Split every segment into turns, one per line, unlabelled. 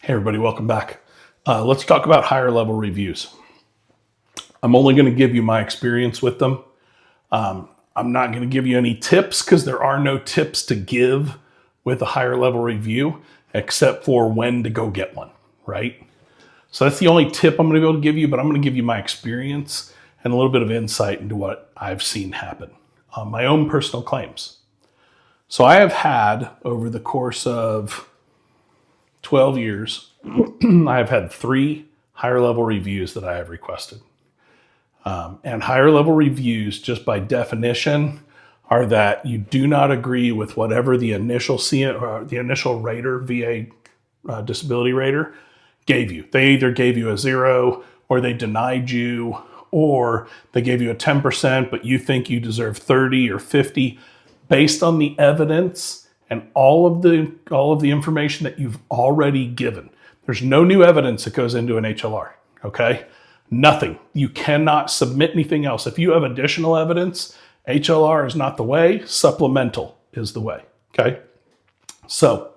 Hey everybody, welcome back. Let's talk about higher level reviews. I'm only going to give you my experience with them. I'm not going to give you any tips because there are no tips to give with a higher level review except for when to go get one, right? So that's the only tip I'm going to be able to give you, but I'm going to give you my experience and a little bit of insight into what I've seen happen on my own personal claims. So I have had over the course of 12 years, I have had 3 higher level reviews that I have requested. And higher level reviews, just by definition, are that you do not agree with whatever the initial rater, VA disability rater, gave you. They either gave you a 0, or they denied you, or they gave you a 10%, but you think you deserve 30 or 50 based on the evidence and all of the information that you've already given. There's no new evidence that goes into an HLR, okay? Nothing. You cannot submit anything else. If you have additional evidence, HLR is not the way, supplemental is the way, okay? So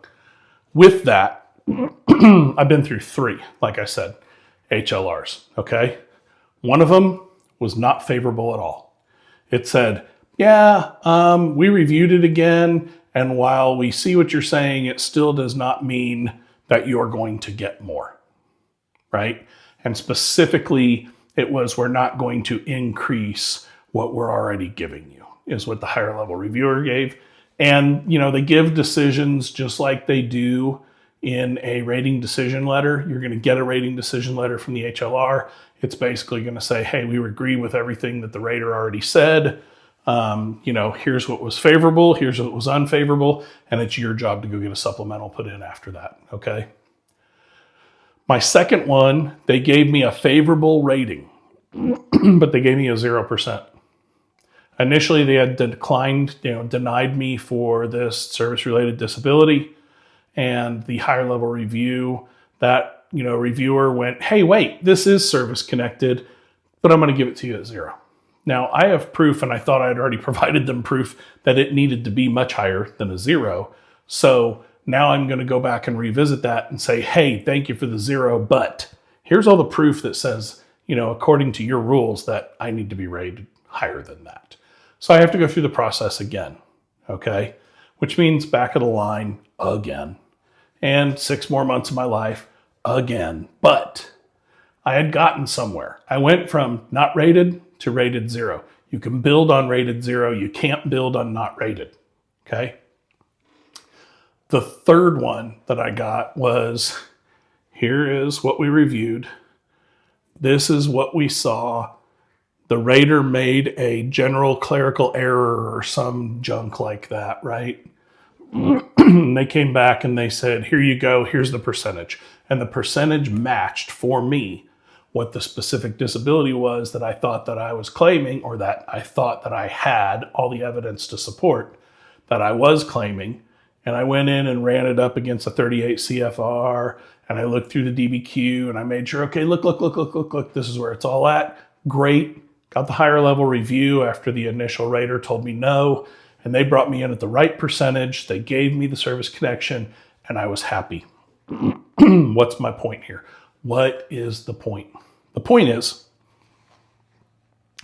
with that, I've been through 3, like I said, HLRs, okay? One of them was not favorable at all. It said, we reviewed it again, and while we see what you're saying, it still does not mean that you're going to get more, right? And specifically, it was, we're not going to increase what we're already giving you, is what the higher level reviewer gave. And, they give decisions just like they do in a rating decision letter. You're going to get a rating decision letter from the HLR. It's basically going to say, hey, we agree with everything that the rater already said. Here's what was favorable, here's what was unfavorable, and it's your job to go get a supplemental put in after that, okay? My second one, they gave me a favorable rating, but they gave me a 0%. Initially, they had denied me for this service-related disability, and the higher level review, that, reviewer went, hey, wait, this is service-connected, but I'm going to give it to you at 0. Now, I have proof, and I thought I had already provided them proof that it needed to be much higher than a 0. So now I'm going to go back and revisit that and say, hey, thank you for the 0, but here's all the proof that says, according to your rules, that I need to be rated higher than that. So I have to go through the process again, okay? Which means back of the line again. And 6 more months of my life again. But I had gotten somewhere. I went from not rated to rated 0. You can build on rated 0. You can't build on not rated, okay? The third one that I got was, here is what we reviewed. This is what we saw. The rater made a general clerical error or some junk like that, right? They came back and they said, here you go, here's the percentage. And the percentage matched for me what the specific disability was that I thought that I was claiming, or that I thought that I had all the evidence to support that I was claiming. And I went in and ran it up against a 38 CFR, and I looked through the DBQ, and I made sure, okay, look, this is where it's all at. Great. Got the higher level review after the initial rater told me no, and they brought me in at the right percentage. They gave me the service connection, and I was happy. What's my point here? What is the point? The point is,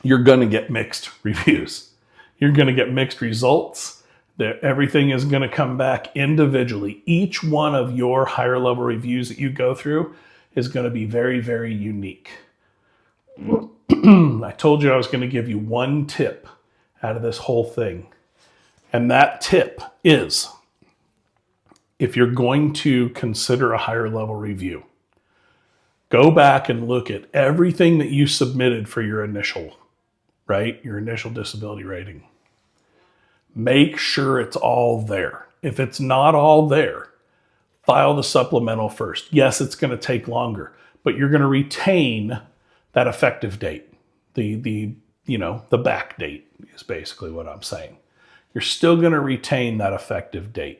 you're going to get mixed reviews. You're going to get mixed results. Everything is going to come back individually. Each one of your higher level reviews that you go through is going to be very, very unique. I told you I was going to give you one tip out of this whole thing. And that tip is, if you're going to consider a higher level review, go back and look at everything that you submitted for your initial, right? Your initial disability rating. Make sure it's all there. If it's not all there, file the supplemental first. Yes, it's going to take longer, but you're going to retain that effective date. The back date is basically what I'm saying. You're still going to retain that effective date.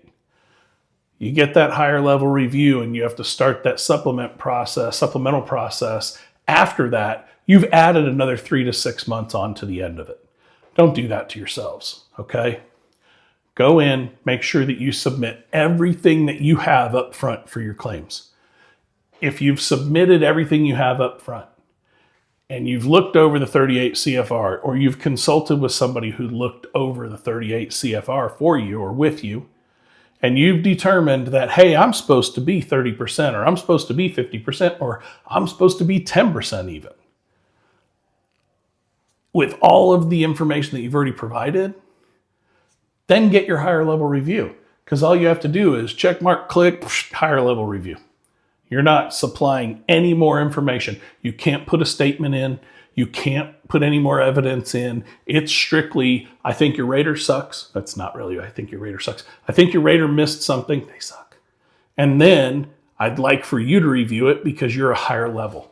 You get that higher level review and you have to start that supplemental process. After that, you've added another 3 to 6 months on to the end of it. Don't do that to yourselves, okay? Go in, make sure that you submit everything that you have up front for your claims. If you've submitted everything you have up front and you've looked over the 38 CFR, or you've consulted with somebody who looked over the 38 CFR for you or with you, and you've determined that, hey, I'm supposed to be 30%, or I'm supposed to be 50%, or I'm supposed to be 10% even. With all of the information that you've already provided, then get your higher level review. Because all you have to do is check mark, click, higher level review. You're not supplying any more information. You can't put a statement in. You can't put any more evidence in. It's strictly, I think your rater sucks. That's not really, I think your rater sucks. I think your rater missed something. They suck. And then I'd like for you to review it because you're a higher level.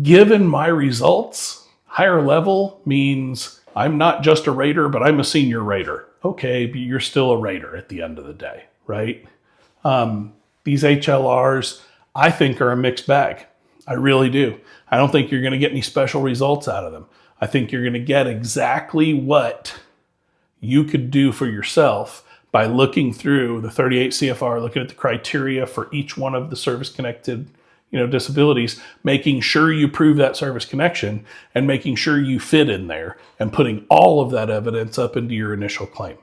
Given my results, higher level means I'm not just a rater, but I'm a senior rater. Okay, but you're still a rater at the end of the day, right? These HLRs, I think, are a mixed bag. I really do. I don't think you're going to get any special results out of them. I think you're going to get exactly what you could do for yourself by looking through the 38 CFR, looking at the criteria for each one of the service-connected disabilities, making sure you prove that service connection and making sure you fit in there and putting all of that evidence up into your initial claim.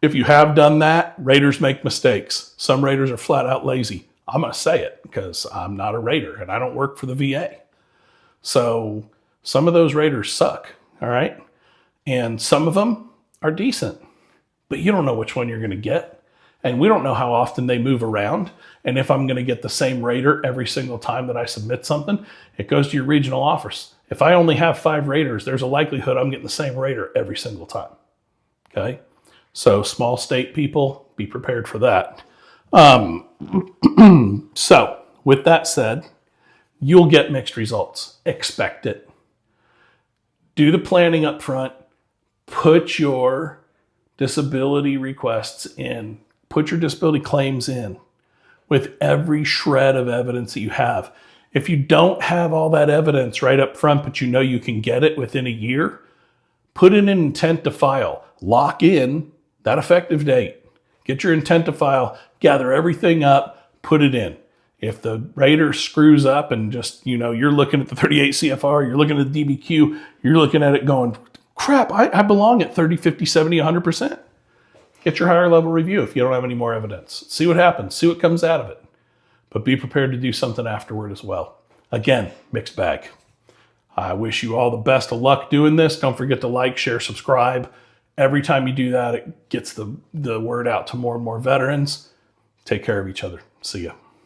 If you have done that, raters make mistakes. Some raters are flat out lazy. I'm going to say it because I'm not a rater and I don't work for the VA. So some of those raters suck, all right? And some of them are decent, but you don't know which one you're going to get. And we don't know how often they move around. And if I'm going to get the same rater every single time that I submit something, it goes to your regional office. If I only have 5 raters, there's a likelihood I'm getting the same rater every single time, okay? So small state people, be prepared for that. So with that said, you'll get mixed results. Expect it. Do the planning up front. Put your disability requests in. Put your disability claims in with every shred of evidence that you have. If you don't have all that evidence right up front, but you know you can get it within a year, put in an intent to file. Lock in that effective date. Get your intent to file, gather everything up, put it in. If the rater screws up and just, you're looking at the 38 CFR, you're looking at the DBQ, you're looking at it going, crap, I belong at 30, 50, 70, 100%. Get your higher level review if you don't have any more evidence. See what happens. See what comes out of it. But be prepared to do something afterward as well. Again, mixed bag. I wish you all the best of luck doing this. Don't forget to like, share, subscribe. Every time you do that, it gets the word out to more and more veterans. Take care of each other. See ya.